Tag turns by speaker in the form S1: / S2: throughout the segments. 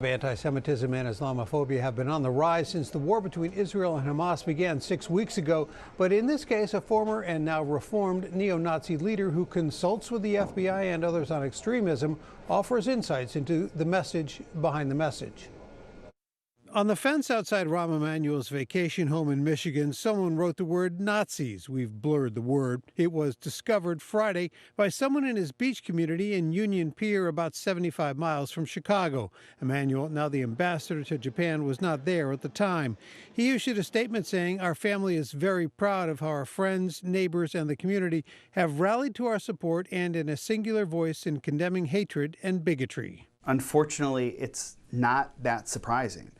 S1: Anti-Semitism and Islamophobia have been on the rise since the war between Israel and Hamas began 6 weeks ago. But in this case, a former and now reformed neo-Nazi leader who consults with the FBI and others on extremism offers insights into the message behind the message. On the fence outside Rahm Emanuel's vacation home in Michigan, someone wrote the word Nazis. We've blurred the word. It was discovered Friday by someone in his beach community in Union Pier, about 75 miles from Chicago. Emanuel, now the ambassador to Japan, was not there at the time. He issued a statement saying, "Our family is very proud of how our friends, neighbors, and the community have rallied to our support and in a singular voice in condemning hatred and bigotry."
S2: Unfortunately, it's not that surprising.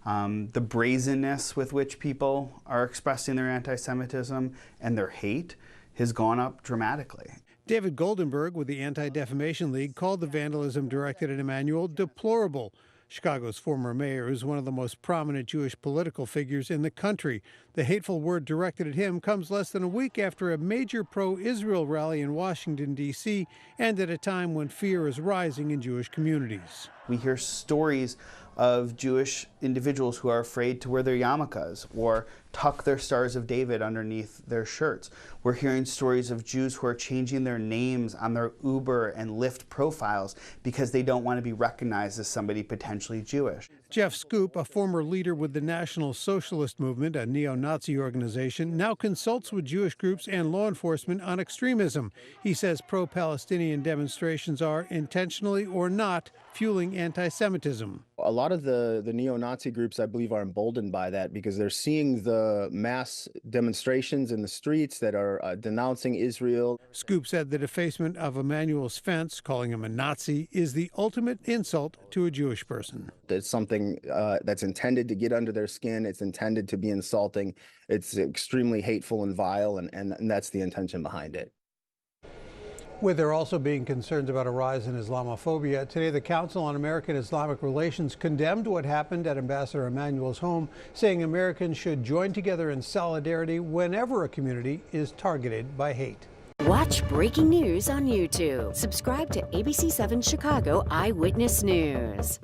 S2: The brazenness with which people are expressing their anti-Semitism and their hate has gone up dramatically.
S1: David Goldenberg with the Anti-Defamation League called the vandalism directed at Emanuel deplorable. Chicago's former mayor is one of the most prominent Jewish political figures in the country. The hateful word directed at him comes less than a week after a major pro-Israel rally in Washington, D.C., and at a time when fear is rising in Jewish communities.
S2: We hear stories of Jewish individuals who are afraid to wear their yarmulkes or tuck their Stars of David underneath their shirts. We're hearing stories of Jews who are changing their names on their Uber and Lyft profiles because they don't want to be recognized as somebody potentially Jewish.
S1: Jeff Scoop, a former leader with the National Socialist Movement, a neo-Nazi organization, now consults with Jewish groups and law enforcement on extremism. He says pro-Palestinian demonstrations are, intentionally or not, fueling anti-Semitism.
S3: A lot of the neo-Nazi groups, I believe, are emboldened by that because they're seeing the mass demonstrations in the streets that are denouncing Israel.
S1: Scoop said the defacement of Emanuel's fence, calling him a Nazi, is the ultimate insult to a Jewish person.
S3: It's something that's intended to get under their skin. It's intended to be insulting. It's extremely hateful and vile, and that's the intention behind it.
S1: With there also being concerns about a rise in Islamophobia, today the Council on American Islamic Relations condemned what happened at Ambassador Emanuel's home, saying Americans should join together in solidarity whenever a community is targeted by hate.
S4: Watch breaking news on YouTube. Subscribe to ABC7 Chicago Eyewitness News.